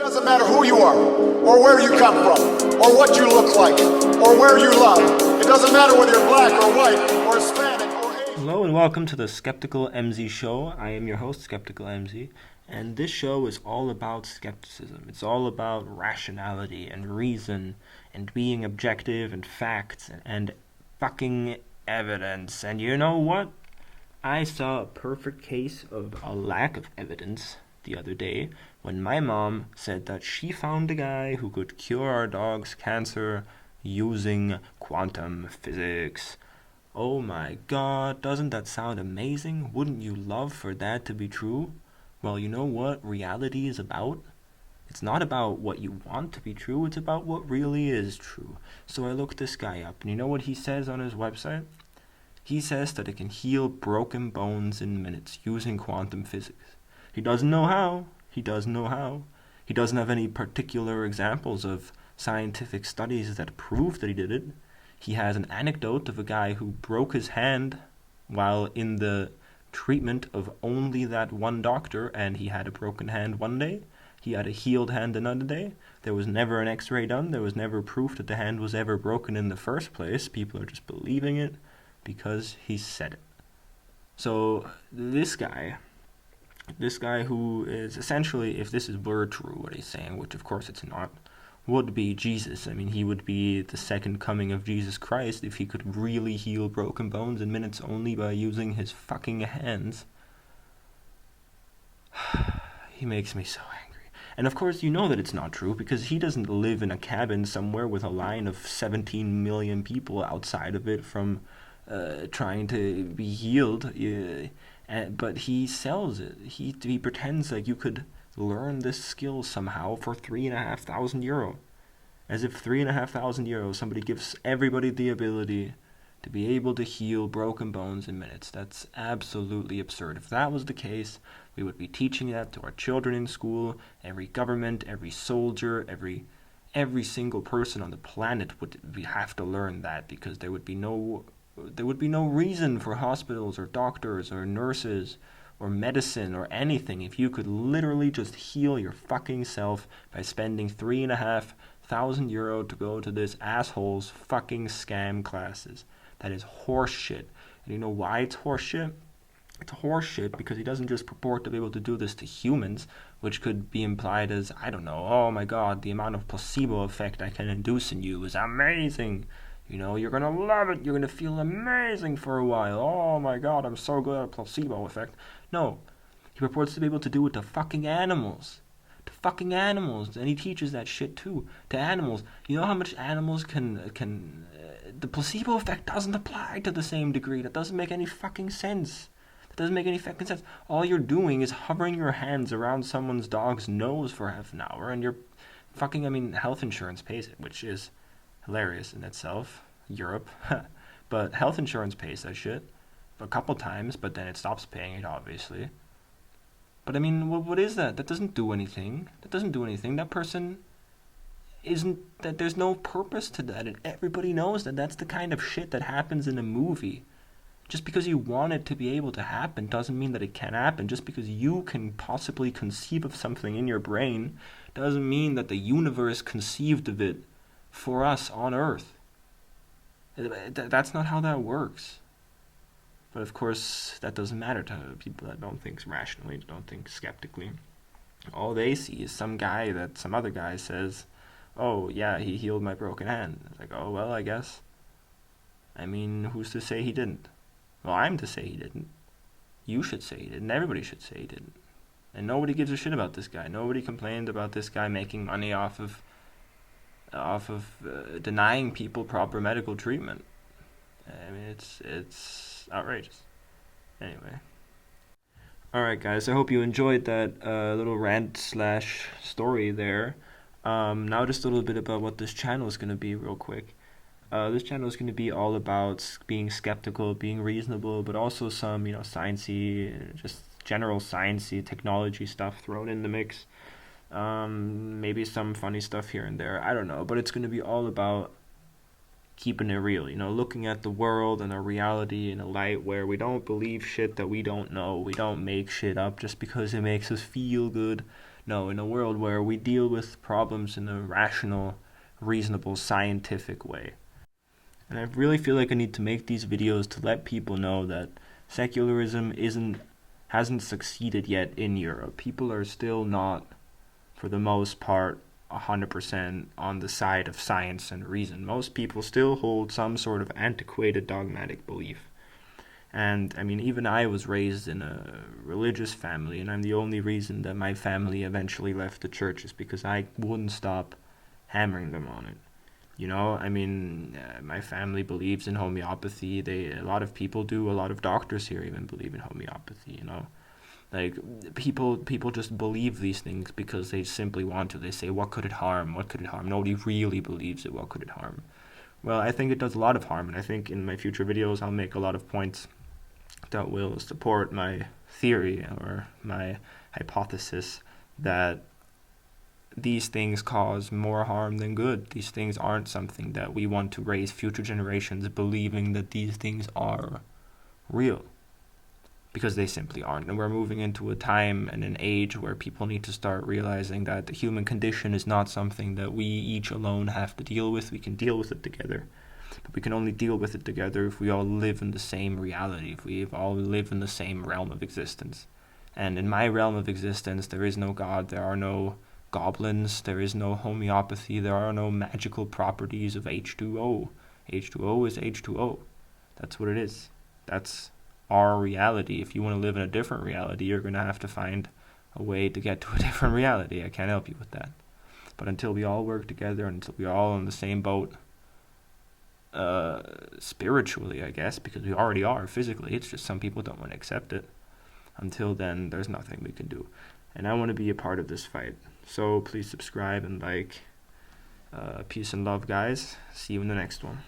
doesn't matter who you are, or where you come from, or what you look like, or where you love. It doesn't matter whether you're black or white, or Hispanic or Asian. Hello and welcome to the Skeptical Emsee Show. I am your host, Skeptical Emsee, and this show is all about skepticism. It's all about rationality and reason and being objective and facts and fucking evidence. And you know what? I saw a perfect case of a lack of evidence the other day when my mom said that she found a guy who could cure our dog's cancer using quantum physics. Oh my god, doesn't that sound amazing? Wouldn't you love for that to be true? Well, you know what reality is about? It's not about what you want to be true, it's about what really is true. So I looked this guy up, and you know what he says on his website? He says that it can heal broken bones in minutes using quantum physics. He doesn't know how. He doesn't have any particular examples of scientific studies that prove that he did it. He has an anecdote of a guy who broke his hand while in the treatment of only that one doctor, and he had a broken hand one day. He had a healed hand another day. There was never an x-ray done. There was never proof that the hand was ever broken in the first place. People are just believing it because he said it. So this guy who is essentially, if this were true, what he's saying, which of course it's not, would be Jesus. I mean, he would be the second coming of Jesus Christ if he could really heal broken bones in minutes only by using his fucking hands. He makes me so angry. And of course you know that it's not true because he doesn't live in a cabin somewhere with a line of 17 million people outside of it from trying to be healed. But he sells it. He pretends like you could learn this skill somehow for €3,500. As if €3,500, somebody gives everybody the ability to be able to heal broken bones in minutes. That's absolutely absurd. If that was the case, we would be teaching that to our children in school. Every government, every soldier, every single person on the planet would have to learn that, because there would be no reason for hospitals or doctors or nurses or medicine or anything if you could literally just heal your fucking self by spending €3,500 to go to this asshole's fucking scam classes. That is horseshit. And you know why it's horseshit? It's horseshit because he doesn't just purport to be able to do this to humans, which could be implied as, I don't know, oh my god, the amount of placebo effect I can induce in you is amazing. You know, you're going to love it. You're going to feel amazing for a while. Oh my god, I'm so good at placebo effect. No, he purports to be able to do it to fucking animals. To fucking animals. And he teaches that shit too. To animals. You know how much animals can the placebo effect doesn't apply to the same degree. That doesn't make any fucking sense. That doesn't make any fucking sense. All you're doing is hovering your hands around someone's dog's nose for half an hour, and you're fucking, health insurance pays it, which is hilarious in itself. Europe. But health insurance pays that shit a couple times, but then it stops paying it, obviously. But what is that? That doesn't do anything. That person that there's no purpose to that, and everybody knows that that's the kind of shit that happens in a movie. Just because you want it to be able to happen doesn't mean that it can happen. Just because you can possibly conceive of something in your brain doesn't mean that the universe conceived of it for us on Earth. That's not how that works. But of course, that doesn't matter to people that don't think rationally, don't think skeptically. All they see is some other guy says, oh yeah, he healed my broken hand. It's like, oh well, I guess. Who's to say he didn't? Well, I'm to say he didn't. You should say he didn't. Everybody should say he didn't. And nobody gives a shit about this guy. Nobody complained about this guy making money off of denying people proper medical treatment. It's outrageous. Anyway. Alright guys, I hope you enjoyed that little rant / story there. Now just a little bit about what this channel is going to be real quick. This channel is going to be all about being skeptical, being reasonable, but also some, sciencey, just general sciencey technology stuff thrown in the mix. Maybe some funny stuff here and there, I don't know, but it's going to be all about keeping it real, looking at the world and our reality in a light where we don't believe shit that we don't know. We don't make shit up just because it makes us feel good, No, in a world where we deal with problems in a rational, reasonable, scientific way. And I really feel like I need to make these videos to let people know that secularism hasn't succeeded yet in Europe. People are still not, for the most part, 100% on the side of science and reason. Most people still hold some sort of antiquated dogmatic belief. And I mean, even I was raised in a religious family, and I'm the only reason that my family eventually left the church is because I wouldn't stop hammering them on it. You know, I mean, my family believes in homeopathy. A lot of people do. A lot of doctors here even believe in homeopathy. You know, like people just believe these things because they simply want to. They say, "What could it harm? What could it harm?" Nobody really believes it. What could it harm? Well, I think it does a lot of harm, and I think in my future videos I'll make a lot of points that will support my theory or my hypothesis that these things cause more harm than good. These things aren't something that we want to raise future generations believing that these things are real, because they simply aren't. And we're moving into a time and an age where people need to start realizing that the human condition is not something that we each alone have to deal with. We can deal with it together, but we can only deal with it together if we all live in the same reality, if we all live in the same realm of existence. And in my realm of existence, there is no God, there are no goblins, there is no homeopathy, there are no magical properties of H2O. H2O is H2O. That's what it is. That's our reality. If you want to live in a different reality, you're going to have to find a way to get to a different reality. I can't help you with that. But until we all work together, until we're all on the same boat, spiritually, I guess, because we already are physically, it's just some people don't want to accept it. Until then, there's nothing we can do. And I want to be a part of this fight. So please subscribe and like. Peace and love, guys. See you in the next one.